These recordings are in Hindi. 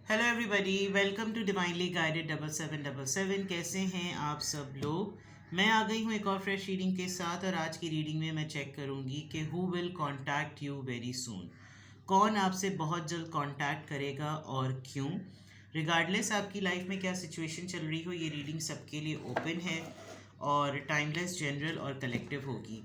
Hello everybody, welcome to divinely guided 7777। कैसे हैं आप सब लोग। मैं आ गई हूँ एक और फ्रेश रीडिंग के साथ और आज की रीडिंग में मैं चेक करूँगी कि who will contact you very सून। कौन आपसे बहुत जल्द कॉन्टैक्ट करेगा और क्यों। रिगार्डलेस आपकी लाइफ में क्या सिचुएशन चल रही हो, ये रीडिंग सबके लिए ओपन है और टाइमलेस, जनरल और कलेक्टिव होगी।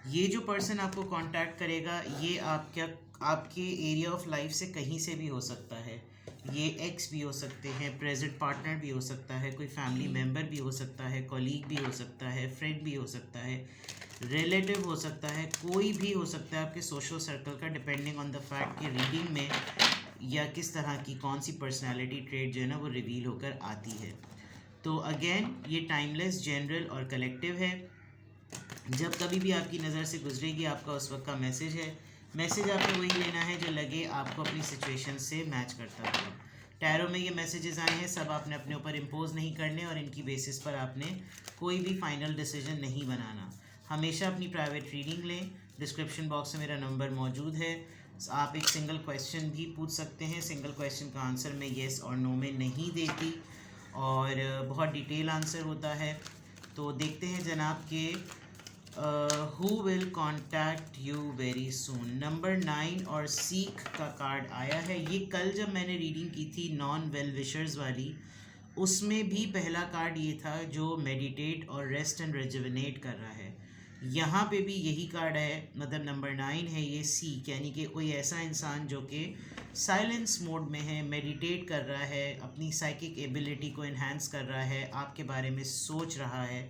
ये जो पर्सन आपको कांटेक्ट करेगा ये आपके एरिया ऑफ लाइफ से कहीं से भी हो सकता है। ये एक्स भी हो सकते हैं, प्रेजेंट पार्टनर भी हो सकता है, कोई फैमिली मेम्बर भी हो सकता है, कॉलीग भी हो सकता है, फ्रेंड भी हो सकता है, रिलेटिव हो सकता है, कोई भी हो सकता है आपके सोशल सर्कल का, डिपेंडिंग ऑन द फैक्ट कि रीडिंग में या किस तरह की कौन सी पर्सनालिटी ट्रेट जो है ना वो रिवील होकर आती है। तो अगेन ये टाइमलेस, जनरल और कलेक्टिव है। जब कभी भी आपकी नज़र से गुजरेगी आपका उस वक्त का मैसेज है। मैसेज आपको वही लेना है जो लगे आपको अपनी सिचुएशन से मैच करता हो। टैरो में ये मैसेजेस आए हैं, सब आपने अपने ऊपर इम्पोज नहीं करने और इनकी बेसिस पर आपने कोई भी फाइनल डिसीजन नहीं बनाना। हमेशा अपनी प्राइवेट रीडिंग लें। डिस्क्रिप्शन बॉक्स में मेरा नंबर मौजूद है। आप एक सिंगल क्वेश्चन भी पूछ सकते हैं। सिंगल क्वेश्चन का आंसर मैं येस और नो में नहीं देती और बहुत डिटेल आंसर होता है। तो देखते हैं जनाब के who will contact you very soon. Number 9 और सीख का कार्ड आया है। ये कल जब मैंने रीडिंग की थी नॉन वेल विशर्स वाली, उसमें भी पहला कार्ड ये था जो मेडिटेट और रेस्ट एंड रेजुविनेट कर रहा है। यहाँ पे भी यही कार्ड है, मतलब नंबर 9 है ये सीख, यानी कि कोई ऐसा इंसान जो कि साइलेंस मोड में है, मेडिटेट कर रहा है, अपनी साइकिक एबिलिटी को इन्हांस कर रहा है, आपके बारे में सोच रहा है।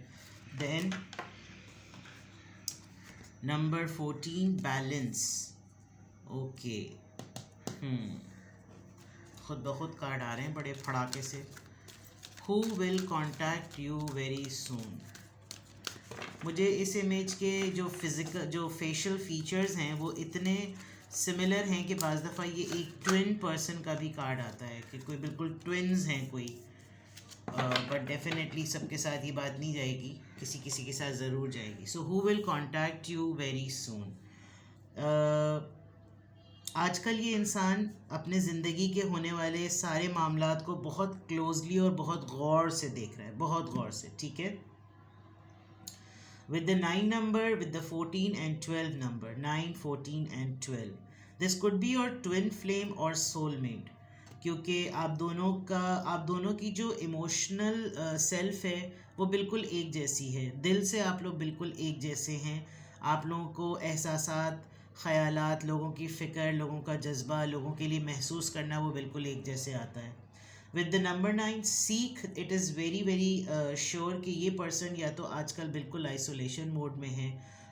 Then number 14 balance. ओके, खुद ब खुद कार्ड आ रहे हैं बड़े फड़ाके से। Who will contact you very सून। मुझे इस इमेज के जो फेशियल फीचर्स हैं वो इतने सिमिलर हैं कि बाज़ दफ़ा ये एक ट्विन पर्सन का भी कार्ड आता है कि कोई बिल्कुल ट्विन्स हैं कोई। बट डेफिनेटली सबके साथ ये बात नहीं जाएगी, किसी किसी के साथ ज़रूर जाएगी। So who will contact you very सून। आजकल ये इंसान अपने ज़िंदगी के होने वाले सारे मामलात को बहुत क्लोजली और बहुत गौर से देख रहा है, बहुत गौर से, ठीक है। With the 9 number, with the 14 and 12 number, 9, 14 and 12, this could be your twin flame or soulmate, क्योंकि आप दोनों की जो इमोशनल सेल्फ है वो बिल्कुल एक जैसी है। दिल से आप लोग बिल्कुल एक जैसे हैं। आप लोगों को एहसासात, ख़यालात, लोगों की फ़िक्र, लोगों का जज्बा, लोगों के लिए महसूस करना वो बिल्कुल एक जैसे आता है। विद द नंबर 9 सीख, it is very very sure कि ये पर्सन या तो आजकल बिल्कुल आइसोलेशन मोड में है,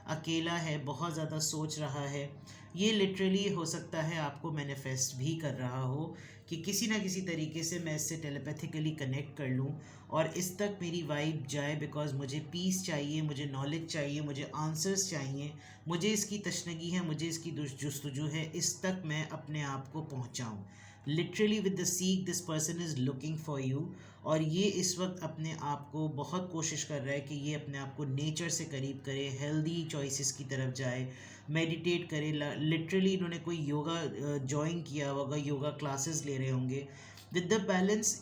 अकेला है, बहुत ज़्यादा सोच रहा है। ये लिटरली हो सकता है आपको मैनिफेस्ट भी कर रहा हो कि किसी ना किसी तरीके से मैं इससे टेलीपैथिकली कनेक्ट कर लूँ और इस तक मेरी वाइब जाए, बिकॉज मुझे पीस चाहिए, मुझे नॉलेज चाहिए, मुझे आंसर्स चाहिए, मुझे इसकी तशनगी है, मुझे इसकी जुस्तजू है, इस तक मैं अपने आप को पहुँचाऊँ। Literally with the seek this person is looking for you और ये इस वक्त अपने आप को बहुत कोशिश कर रहा है कि ये अपने आप को नेचर से करीब करे, हेल्दी चॉइसेस की तरफ जाए, मेडिटेट करे। लिटरली इन्होंने कोई योगा ज्वाइन किया होगा, योगा क्लासेस ले रहे होंगे। विद द बैलेंस,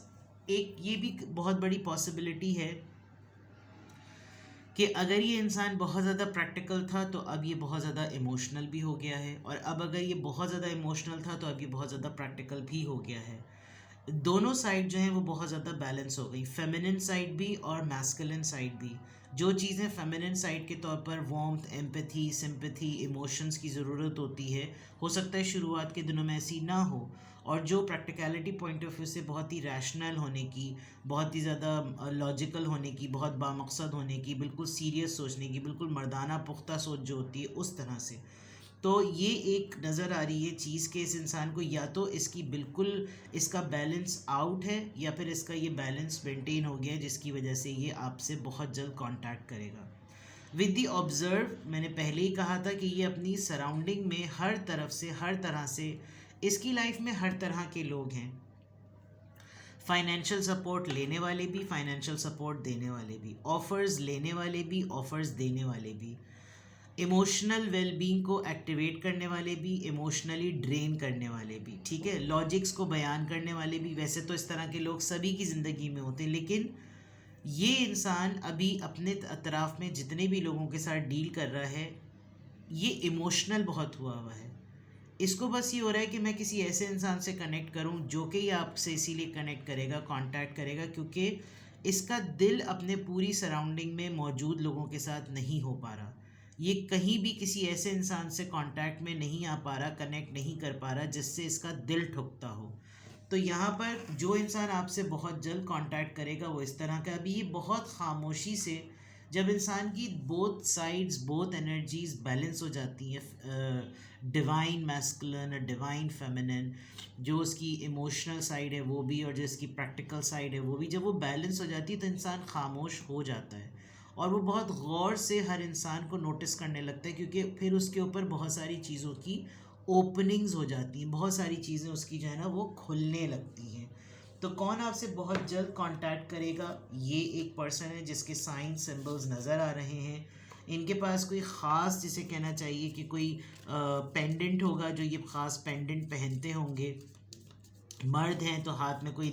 एक ये भी बहुत बड़ी पॉसिबिलिटी है कि अगर ये इंसान बहुत ज़्यादा प्रैक्टिकल था तो अब ये बहुत ज़्यादा इमोशनल भी हो गया है, और अब अगर ये बहुत ज़्यादा इमोशनल था तो अब ये बहुत ज़्यादा प्रैक्टिकल भी हो गया है। दोनों साइड जो हैं वो बहुत ज़्यादा बैलेंस हो गई, फेमिनिन साइड भी और मैस्कुलिन साइड भी। जो चीज़ें फेमिनिन साइड के तौर पर वार्मथ, एम्पैथी, सिंपैथी, इमोशंस की ज़रूरत होती है, हो सकता है शुरुआत के दिनों में ऐसी ना हो, और जो प्रैक्टिकलिटी पॉइंट ऑफ व्यू से बहुत ही रैशनल होने की, बहुत ही ज़्यादा लॉजिकल होने की, बहुत बामकसद होने की, बिल्कुल सीरियस सोचने की, बिल्कुल मर्दाना पुख्ता सोच जो होती है उस तरह से। तो ये एक नज़र आ रही है चीज़ कि इस इंसान को या तो इसकी बिल्कुल इसका बैलेंस आउट है या फिर इसका ये बैलेंस मेंटेन हो गया है, जिसकी वजह से ये आपसे बहुत जल्द कांटेक्ट करेगा। विद दी ऑब्ज़र्व, मैंने पहले ही कहा था कि ये अपनी सराउंडिंग में हर तरफ से, हर तरह से, इसकी लाइफ में हर तरह के लोग हैं। फाइनेंशियल सपोर्ट लेने वाले भी, फाइनेंशियल सपोर्ट देने वाले भी, ऑफ़र्स लेने वाले भी, ऑफ़र्स देने वाले भी। इमोशनल वेलबींग को एक्टिवेट करने वाले भी, इमोशनली ड्रेन करने वाले भी, ठीक है, लॉजिक्स को बयान करने वाले भी। वैसे तो इस तरह के लोग सभी की ज़िंदगी में होते हैं, लेकिन ये इंसान अभी अपने अतराफ में जितने भी लोगों के साथ डील कर रहा है, ये इमोशनल बहुत हुआ हुआ है। इसको बस ये हो रहा है कि मैं किसी ऐसे इंसान से कनेक्ट करूं जो कि आपसे इसीलिए कनेक्ट करेगा, कांटेक्ट करेगा, क्योंकि इसका दिल अपने पूरी सराउंडिंग में मौजूद लोगों के साथ नहीं हो पा रहा। ये कहीं भी किसी ऐसे इंसान से कांटेक्ट में नहीं आ पा रहा, कनेक्ट नहीं कर पा रहा जिससे इसका दिल ठुकता हो। तो यहाँ पर जो इंसान आपसे बहुत जल्द कांटेक्ट करेगा वो इस तरह का। अभी ये बहुत खामोशी से, जब इंसान की both sides, both energies balance हो जाती हैं, डिवाइन मैस्कुलिन और डिवाइन फेमिनिन, जो उसकी इमोशनल साइड है वो भी और जो इसकी प्रैक्टिकल साइड है वो भी, जब वो बैलेंस हो जाती है तो इंसान खामोश हो जाता है और वो बहुत गौर से हर इंसान को नोटिस करने लगता है, क्योंकि फिर उसके ऊपर बहुत सारी चीज़ों की ओपनिंग्स हो जाती हैं, बहुत सारी चीज़ें उसकी जो है ना वो खुलने लगती हैं। तो कौन आपसे बहुत जल्द कांटेक्ट करेगा? ये एक पर्सन है जिसके साइन सिंबल्स नज़र आ रहे हैं। इनके पास कोई ख़ास, जिसे कहना चाहिए कि कोई पेंडेंट होगा, जो ये ख़ास पेंडेंट पहनते होंगे। मर्द हैं तो हाथ में कोई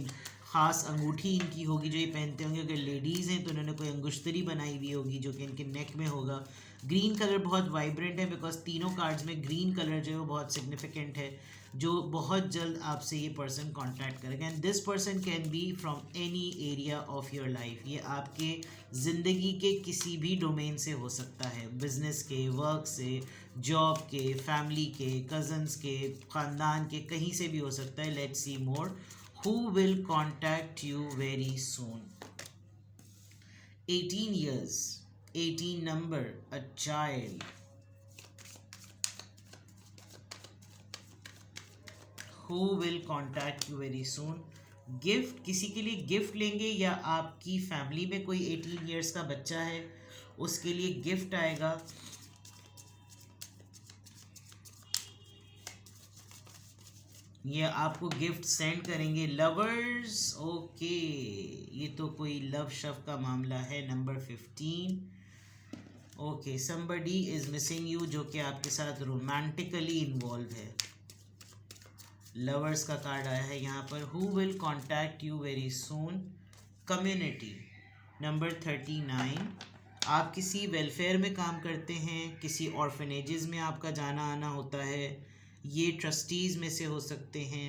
ख़ास अंगूठी इनकी होगी जो ये पहनते होंगे। अगर लेडीज़ हैं तो उन्होंने कोई अंगुश्तरी बनाई हुई होगी जो कि इनके नेक में होगा। ग्रीन कलर बहुत वाइब्रेंट है, बिकॉज तीनों कार्ड्स में ग्रीन कलर जो है वो बहुत सिग्निफिकेंट है, जो बहुत जल्द आपसे ये पर्सन कांटेक्ट करेगा। And this person can be from any area of your life. ये आपके ज़िंदगी के किसी भी डोमेन से हो सकता है, बिजनेस के, वर्क से, जॉब के, फैमिली के, कज़न्स के, ख़ानदान के, कहीं से भी हो सकता है। Let's see more. Who will contact you very soon? 18 years, 18 number, a child. Who will contact you very soon? Gift, किसी के लिए गिफ्ट लेंगे या आपकी फैमिली में कोई 18 years का बच्चा है उसके लिए गिफ्ट आएगा। ये आपको गिफ्ट सेंड करेंगे। लवर्स, ओके, ये तो कोई लव शव का मामला है। Number 15, okay, somebody is missing you, जो कि आपके साथ रोमांटिकली इन्वॉल्व है। लवर्स का कार्ड आया है यहाँ पर। Who will contact you very soon? Community. Number 39, आप किसी वेलफेयर में काम करते हैं, किसी ऑर्फनेजेस में आपका जाना आना होता है, ये ट्रस्टीज़ में से हो सकते हैं।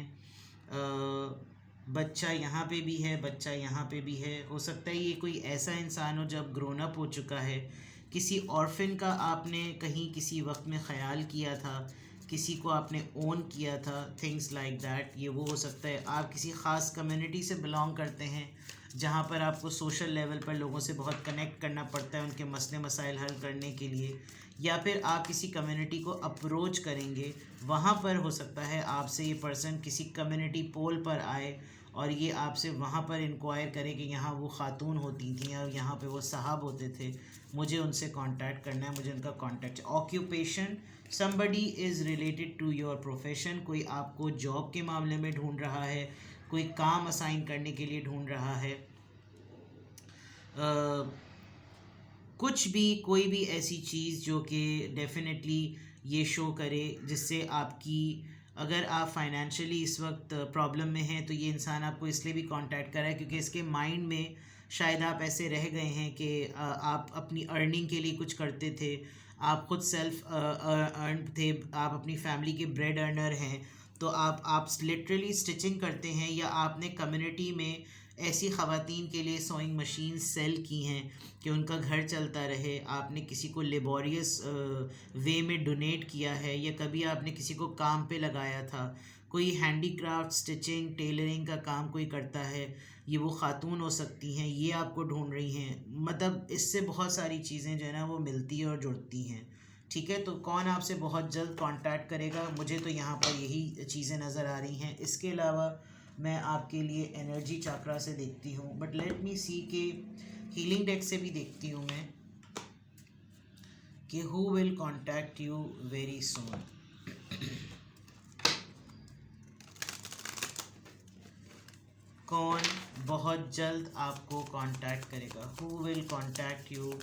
बच्चा यहाँ पे भी है, बच्चा यहाँ पे भी है। हो सकता है ये कोई ऐसा इंसान हो जब ग्रोन अप हो चुका है। किसी ऑर्फन का आपने कहीं किसी वक्त में ख्याल किया था, किसी को आपने ओन किया था, थिंग्स लाइक दैट, ये वो हो सकता है। आप किसी ख़ास कम्युनिटी से बिलोंग करते हैं जहाँ पर आपको सोशल लेवल पर लोगों से बहुत कनेक्ट करना पड़ता है उनके मसले मसाइल हल करने के लिए, या फिर आप किसी कम्युनिटी को अप्रोच करेंगे, वहाँ पर हो सकता है आपसे ये पर्सन किसी कम्युनिटी पोल पर आए और ये आपसे वहाँ पर इंक्वायर करे कि यहाँ वो ख़ातून होती थी और यहाँ पे वो साहब होते थे, मुझे उनसे कांटेक्ट करना है, मुझे उनका contact. Occupation, somebody is related to your profession, कोई आपको जॉब के मामले में ढूंढ रहा है, कोई काम असाइन करने के लिए ढूंढ रहा है। कुछ भी, कोई भी ऐसी चीज़ जो कि डेफिनेटली ये शो करे जिससे आपकी, अगर आप फाइनेंशियली इस वक्त प्रॉब्लम में हैं तो ये इंसान आपको इसलिए भी कांटेक्ट कर रहा है क्योंकि इसके माइंड में शायद आप ऐसे रह गए हैं कि आप अपनी अर्निंग के लिए कुछ करते थे, आप खुद सेल्फ अर्न थे, आप अपनी फैमिली के ब्रेड अर्नर हैं, तो आप लिटरली स्टिचिंग करते हैं या आपने कम्युनिटी में ऐसी ख़वातीन के लिए सोइंग मशीन सेल की हैं कि उनका घर चलता रहे, आपने किसी को लेबोरियस वे में डोनेट किया है, या कभी आपने किसी को काम पे लगाया था। कोई हैंडीक्राफ्ट, स्टिचिंग, टेलरिंग का काम कोई करता है, ये वो ख़ातून हो सकती हैं, ये आपको ढूंढ रही हैं। मतलब इससे बहुत सारी चीज़ें जो है ना वो मिलती हैं और जुड़ती हैं। ठीक है, तो कौन आपसे बहुत जल्द कांटेक्ट करेगा? मुझे तो यहाँ पर यही चीज़ें नज़र आ रही हैं। इसके अलावा मैं आपके लिए एनर्जी चक्रा से देखती हूँ, बट लेट मी सी के हीलिंग डेक से भी देखती हूँ मैं कि who will contact you very सून। कौन बहुत जल्द आपको कांटेक्ट करेगा? Who will contact you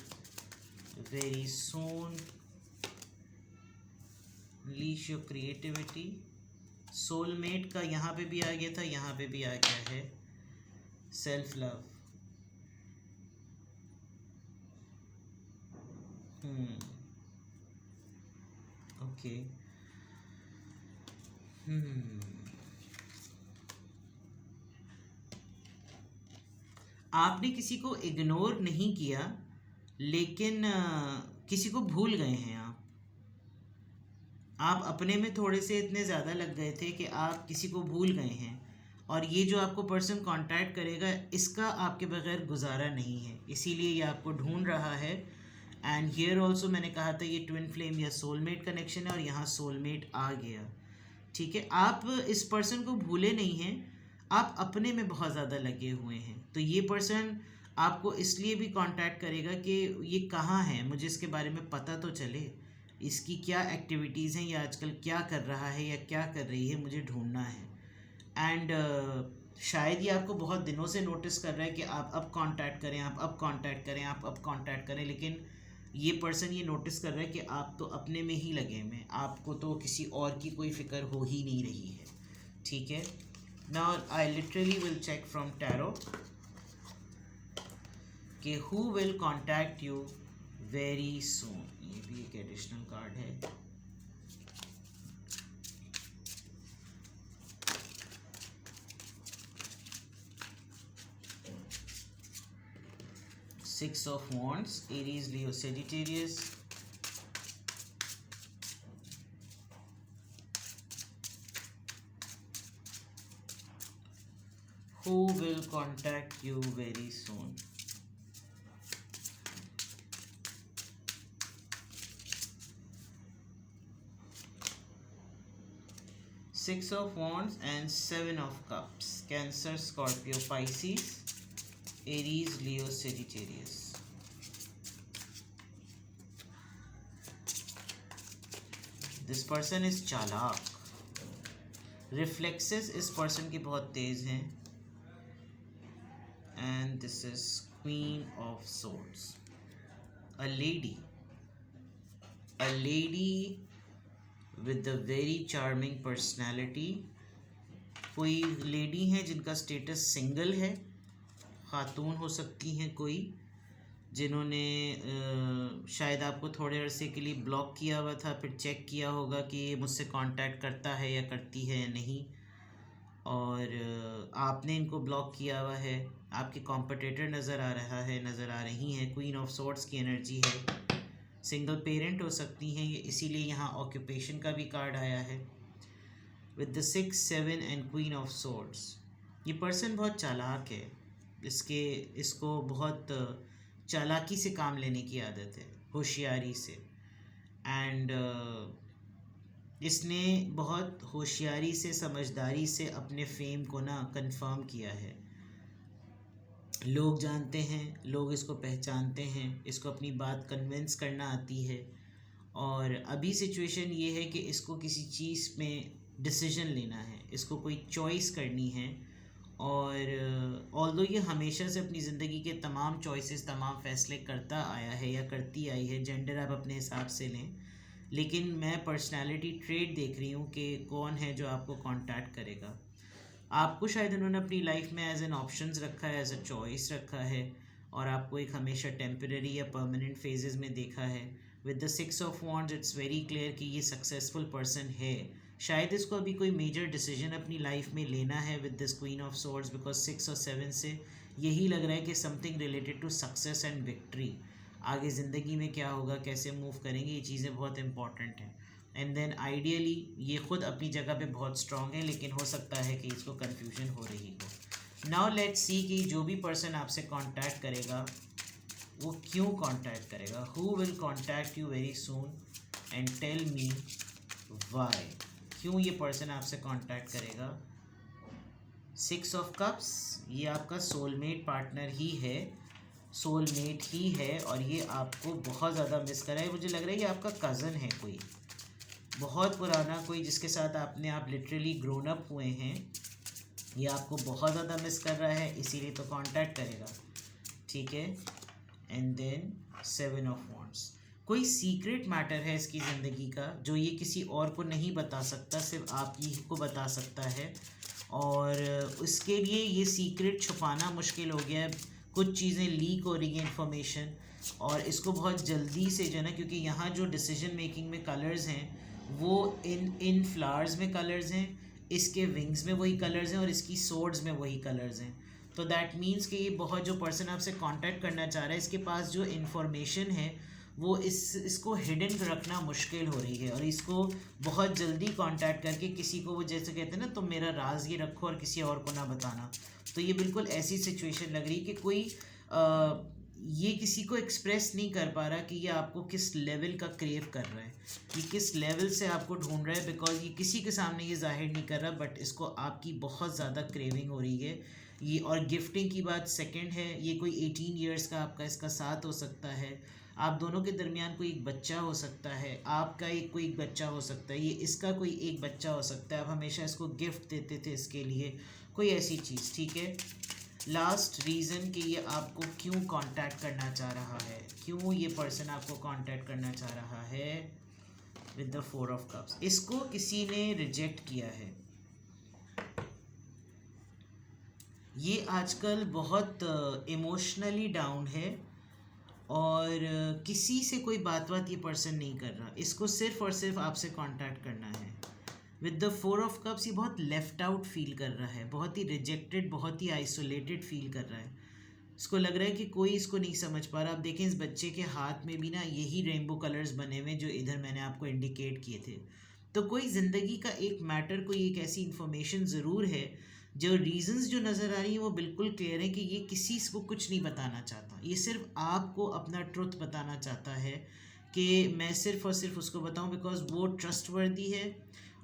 very soon? Unleash your creativity. Soulmate का यहाँ पे भी आ गया था, यहाँ पे भी आ गया है सेल्फ लव। ओके। आपने किसी को इग्नोर नहीं किया, लेकिन किसी को भूल गए हैं आप अपने में थोड़े से इतने ज़्यादा लग गए थे कि आप किसी को भूल गए हैं। और ये जो आपको पर्सन कांटेक्ट करेगा, इसका आपके बगैर गुजारा नहीं है, इसीलिए ये आपको ढूंढ रहा है। एंड हियर ऑल्सो मैंने कहा था ये ट्विन फ्लेम या सोलमेट कनेक्शन है, और यहाँ सोलमेट आ गया। ठीक है, आप इस पर्सन को भूले नहीं हैं, आप अपने में बहुत ज़्यादा लगे हुए हैं। तो ये पर्सन आपको इसलिए भी कांटेक्ट करेगा कि ये कहाँ है, मुझे इसके बारे में पता तो चले, इसकी क्या एक्टिविटीज़ हैं, या आजकल क्या कर रहा है या क्या कर रही है, मुझे ढूंढना है। एंड शायद ये आपको बहुत दिनों से नोटिस कर रहा है कि आप अब कांटेक्ट करें, आप अब कांटेक्ट करें, आप अब कांटेक्ट करें, लेकिन ये पर्सन ये नोटिस कर रहा है कि आप तो अपने में ही लगे हुए, आपको तो किसी और की कोई फिक्र हो ही नहीं रही है। ठीक है, now I literally will check from tarot कि who will contact you very soon. ये भी एक एडिशनल कार्ड है। Six of Wands, Aries, Leo, Sagittarius. Who will contact you very soon? Six of Wands and Seven of Cups. Cancer, Scorpio, Pisces, Aries, Leo, Sagittarius. This person is चालाक। Reflexes इस person के बहुत तेज हैं। And this is Queen of Swords. A lady with a very charming personality. कोई लेडी है जिनका स्टेटस सिंगल है, खातून हो सकती हैं कोई, जिन्होंने शायद आपको थोड़े अरसे के लिए ब्लॉक किया हुआ था, फिर चेक किया होगा कि ये मुझसे कांटेक्ट करता है या करती है या नहीं, और आपने इनको ब्लॉक किया हुआ है। आपके कॉम्पिटिटर नज़र आ रही हैं। क्वीन ऑफ सोर्ड्स की एनर्जी है। सिंगल पेरेंट हो सकती हैं ये, इसीलिए यहाँ ऑक्यूपेशन का भी कार्ड आया है with the 6, 7 and queen of swords. ये पर्सन बहुत चालाक है, इसको बहुत चालाकी से काम लेने की आदत है, होशियारी से। एंड इसने बहुत होशियारी से, समझदारी से अपने फेम को ना कंफर्म किया है। लोग जानते हैं, लोग इसको पहचानते हैं, इसको अपनी बात कन्विंस करना आती है। और अभी सिचुएशन ये है कि इसको किसी चीज़ में डिसीजन लेना है, इसको कोई चॉइस करनी है। और ऑल्दो ये हमेशा से अपनी ज़िंदगी के तमाम चॉइसेस, तमाम फ़ैसले करता आया है या करती आई है, जेंडर आप अपने हिसाब से लें, लेकिन मैं पर्सनालिटी ट्रेट देख रही हूँ कि कौन है जो आपको कांटेक्ट करेगा। आपको शायद उन्होंने अपनी लाइफ में एज एन ऑप्शंस रखा है, एज अ चॉइस रखा है, और आपको एक हमेशा टेम्परेरी या परमानेंट फेजेस में देखा है। With the 6 of wands it's very clear कि ये सक्सेसफुल पर्सन है। शायद इसको अभी कोई मेजर डिसीजन अपनी लाइफ में लेना है with this queen of swords, because 6 और 7 से यही लग रहा है कि something related to success and victory. आगे ज़िंदगी में क्या होगा, कैसे मूव करेंगे, ये चीज़ें बहुत इंपॉर्टेंट हैं। एंड देन आइडियली ये खुद अपनी जगह पे बहुत स्ट्रॉन्ग है, लेकिन हो सकता है कि इसको कन्फ्यूजन हो रही हो। नाउ लेट्स सी कि जो भी पर्सन आपसे कांटेक्ट करेगा वो क्यों कांटेक्ट करेगा। Who will contact you very soon and tell me why. क्यों ये पर्सन आपसे कांटेक्ट करेगा। 6 ऑफ कप्स, ये आपका सोलमेट पार्टनर ही है, सोलमेट ही है, और ये आपको बहुत ज़्यादा मिस कर रहा है। मुझे लग रहा है ये आपका कज़न है, कोई बहुत पुराना, कोई जिसके साथ आप लिटरली ग्रोन अप हुए हैं। ये आपको बहुत ज़्यादा मिस कर रहा है, इसीलिए तो कांटेक्ट करेगा। ठीक है, एंड देन 7 ऑफ वॉन्ड्स। कोई सीक्रेट मैटर है इसकी ज़िंदगी का जो ये किसी और को नहीं बता सकता, सिर्फ आप ही को बता सकता है, और उसके लिए ये सीक्रेट छुपाना मुश्किल हो गया है। कुछ चीज़ें लीक हो रही हैं इन्फॉर्मेशन, और इसको बहुत जल्दी से जो है ना, क्योंकि यहाँ जो डिसीजन मेकिंग में कलर्स हैं वो इन फ्लावर्स में कलर्स हैं, इसके विंग्स में वही कलर्स हैं, और इसकी सोर्ड्स में वही कलर्स हैं। तो दैट मीन्स कि ये बहुत, जो पर्सन आपसे कांटेक्ट करना चाह रहा है, इसके पास जो इन्फॉर्मेशन है वो इसको हिडन रखना मुश्किल हो रही है, और इसको बहुत जल्दी कांटेक्ट करके किसी को, वो जैसे कहते हैं ना, तुम मेरा राज ये रखो और किसी और को ना बताना। तो ये बिल्कुल ऐसी सिचुएशन लग रही है कि कोई ये किसी को एक्सप्रेस नहीं कर पा रहा कि ये आपको किस लेवल का क्रेव कर रहा है, ये किस लेवल से आपको ढूंढ रहा है, बिकॉज ये किसी के सामने ये जाहिर नहीं कर रहा, बट इसको आपकी बहुत ज़्यादा क्रेविंग हो रही है ये। और गिफ्टिंग की बात सेकंड है, ये कोई 18 ईयर्स का आपका इसका साथ हो सकता है, आप दोनों के दरमियान कोई एक बच्चा हो सकता है, आपका एक कोई एक बच्चा हो सकता है, ये इसका कोई एक बच्चा हो सकता है, आप हमेशा इसको गिफ्ट देते थे इसके लिए, कोई ऐसी चीज़, ठीक है। लास्ट रीज़न कि ये आपको क्यों कांटेक्ट करना चाह रहा है, क्यों ये पर्सन आपको कांटेक्ट करना चाह रहा है, विद द 4 ऑफ कप्स, इसको किसी ने रिजेक्ट किया है। ये आजकल बहुत इमोशनली डाउन है, और किसी से कोई बात ये पर्सन नहीं कर रहा, इसको सिर्फ और सिर्फ आपसे कांटेक्ट करना है। विद द 4 ऑफ कप्स ये बहुत लेफ्ट आउट फील कर रहा है, बहुत ही रिजेक्टेड, बहुत ही आइसोलेटेड फील कर रहा है। इसको लग रहा है कि कोई इसको नहीं समझ पा रहा। आप देखें इस बच्चे के हाथ में भी ना यही रेनबो कलर्स बने हुए जो इधर मैंने आपको इंडिकेट किए थे। तो कोई ज़िंदगी का एक मैटर, कोई एक ऐसी इंफॉर्मेशन ज़रूर है, जो रीजंस जो नज़र आ रही है वो बिल्कुल क्लियर है कि ये किसी को कुछ नहीं बताना चाहता, ये सिर्फ आपको अपना ट्रुथ बताना चाहता है कि मैं सिर्फ और सिर्फ उसको बताऊं बिकॉज वो ट्रस्टवर्दी है,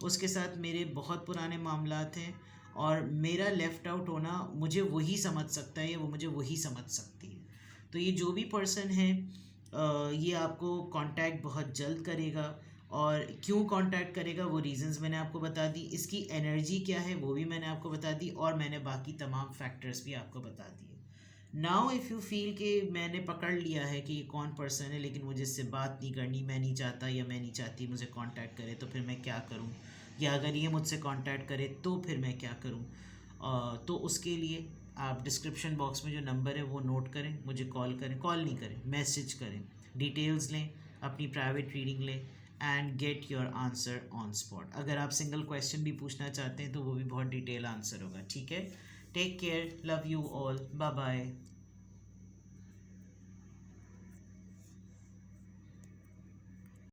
उसके साथ मेरे बहुत पुराने मामलात हैं, और मेरा लेफ़्ट आउट होना मुझे वही समझ सकता है या वो मुझे वही समझ सकती है। तो ये जो भी पर्सन है ये आपको कांटेक्ट बहुत जल्द करेगा, और क्यों कांटेक्ट करेगा वो रीजंस मैंने आपको बता दी, इसकी एनर्जी क्या है वो भी मैंने आपको बता दी, और मैंने बाकी तमाम फैक्टर्स भी आपको बता दिए। नाउ इफ़ यू फील कि मैंने पकड़ लिया है कि ये कौन पर्सन है लेकिन मुझे इससे बात नहीं करनी, मैं नहीं चाहता या मैं नहीं चाहती मुझे कांटेक्ट करे, तो फिर मैं क्या करूं, या अगर ये मुझसे कांटेक्ट करे तो फिर मैं क्या करूं, तो उसके लिए आप डिस्क्रिप्शन बॉक्स में जो नंबर है वो नोट करें, मुझे कॉल करें, कॉल नहीं करें, मैसेज करें, डिटेल्स लें, अपनी प्राइवेट रीडिंग लें, and get your answer on spot. अगर आप सिंगल क्वेश्चन भी पूछना चाहते हैं तो वो भी बहुत डिटेल आंसर होगा, ठीक है। Take care, love you all, bye bye.